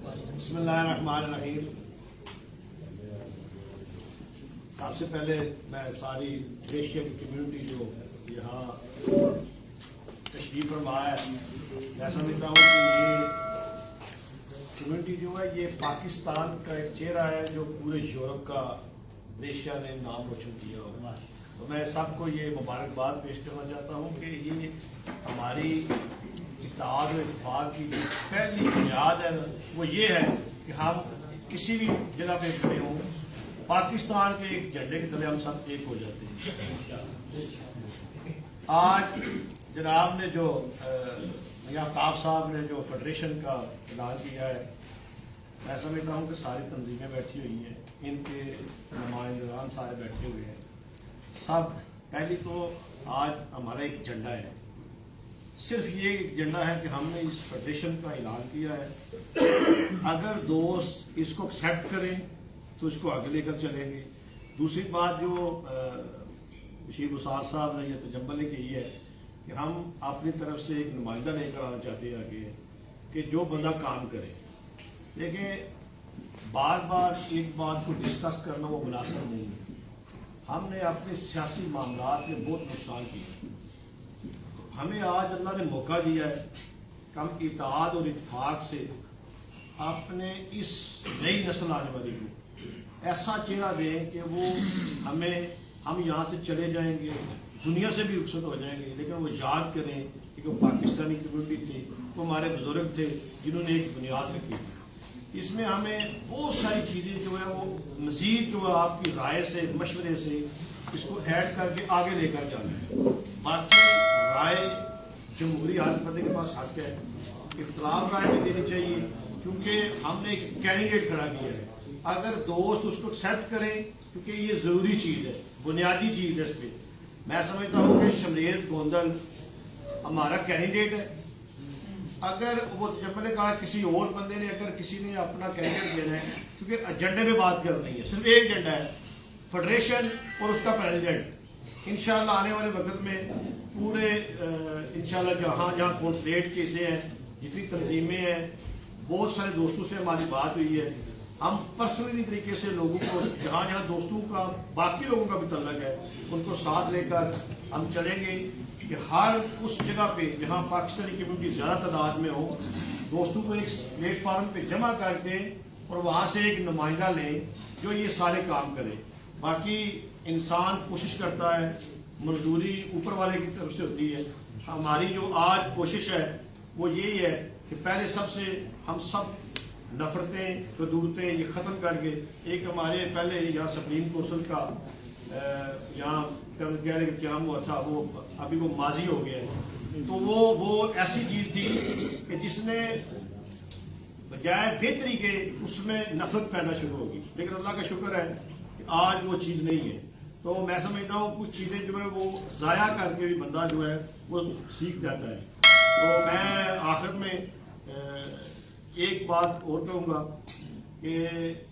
बिस्मिल्लाहिर्रहमानिर्रहीम। सबसे पहले मैं सारी एशियन कम्युनिटी जो यहाँ तशरीफ फरमा है, मैं समझता हूँ कि ये कम्युनिटी जो है ये पाकिस्तान का एक चेहरा है जो पूरे यूरोप का एशिया ने नाम रोशन किया होगा। तो मैं सबको ये मुबारकबाद पेश करना चाहता हूँ कि ये हमारी इत्तेहाद और इत्तेफाक की जो पहली बुनियाद है वो ये है कि हम किसी भी जगह पे खड़े हों, पाकिस्तान के एक झंडे के तले हम सब एक हो जाते हैं। आज जनाब ने जो आफ्ताब साहब ने जो फेडरेशन का ऐलान किया है, मैं समझता हूँ कि सारी तंजीमें बैठी हुई हैं, इनके नुमाइंदान सारे बैठे हुए हैं। सब पहली तो आज हमारा एक झंडा है, सिर्फ ये एजेंडा है कि हमने इस फेडरेशन का ऐलान किया है। अगर दोस्त इसको एक्सेप्ट करें तो इसको आगे लेकर चलेंगे। दूसरी बात जो बशीर बुसार साहब ने यह तजम्बल ने की है कि हम अपनी तरफ से एक नुमाइंदा लेकर आना चाहते हैं आगे कि जो बंदा काम करे। देखिए, बार बार एक बात को डिस्कस करना वो मुनासिब नहीं है। हमने अपने सियासी मामलात में बहुत नुकसान किया। हमें आज अल्लाह ने मौका दिया है कि हम इत्तेहाद और इत्तेफाक से अपने इस नई नस्ल आने वाली को ऐसा चेहरा दें कि वो हम यहाँ से चले जाएंगे, दुनिया से भी रुखसत हो जाएंगे, लेकिन वो याद करें कि वो पाकिस्तानी कम्युनिटी थी, वो हमारे बुजुर्ग थे जिन्होंने एक बुनियाद रखी थी। इसमें हमें बहुत सारी चीज़ें जो है वो मज़ीद जो है आपकी राय से मशवरे से इसको ऐड करके आगे लेकर जाना है। बाकी राय जमहूरी आज़मदी के पास हक है, इख्तलाफ राय भी देनी चाहिए, क्योंकि हमने एक कैंडिडेट खड़ा किया है। अगर दोस्त उसको एक्सेप्ट करें, क्योंकि ये ज़रूरी चीज़ है, बुनियादी चीज़ है। इस पर मैं समझता हूँ कि शमरेज गोंदल हमारा कैंडिडेट है। अगर वो जब मैंने कहा किसी और बंदे ने अगर किसी ने अपना कैंडिडेट देना है, क्योंकि एजेंडे पे बात करनी है, सिर्फ एक एजेंडा है, फेडरेशन और उसका प्रेसिडेंट। इंशाल्लाह आने वाले वक्त में पूरे इंशाल्लाह जहाँ जहाँ कॉन्सुलेट केसें हैं, जितनी तंजीमें हैं, बहुत सारे दोस्तों से हमारी बात हुई है। हम पर्सनली तरीके से लोगों को जहाँ जहाँ दोस्तों का बाकी लोगों का भी तल्लक है उनको साथ लेकर हम चलेंगे कि हर उस जगह पे जहाँ पाकिस्तानी कम्युनिटी ज़्यादा तादाद में हो, दोस्तों को एक प्लेटफार्म पे जमा करके और वहाँ से एक नुमाइंदा लें जो ये सारे काम करे। बाकी इंसान कोशिश करता है, मजदूरी ऊपर वाले की तरफ से होती है। हमारी जो आज कोशिश है वो यही है कि पहले सबसे हम सब नफरतें कदूरतें ये ख़त्म करके एक हमारे पहले यहाँ सुप्रीम कौंसिल का यहाँ क्या हुआ था, वो अभी वो माजी हो गया है। तो वो ऐसी चीज़ थी कि जिसने बजाय बेहतरी के उसमें नफरत पैदा शुरू होगी, लेकिन अल्लाह का शुक्र है कि आज वो चीज़ नहीं है। तो मैं समझता हूँ कुछ चीज़ें जो है वो ज़ाया करके भी बंदा जो है वो सीख जाता है। तो मैं आखिर में एक बात और कहूँगा कि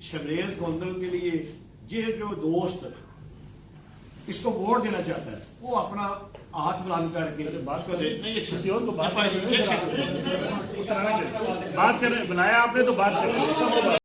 शमरेज गोंदल के लिए ये जो दोस्त इसको वोट देना चाहता है वो अपना हाथ बुलंद करके बात करें, बुलाया आपने तो बात करें।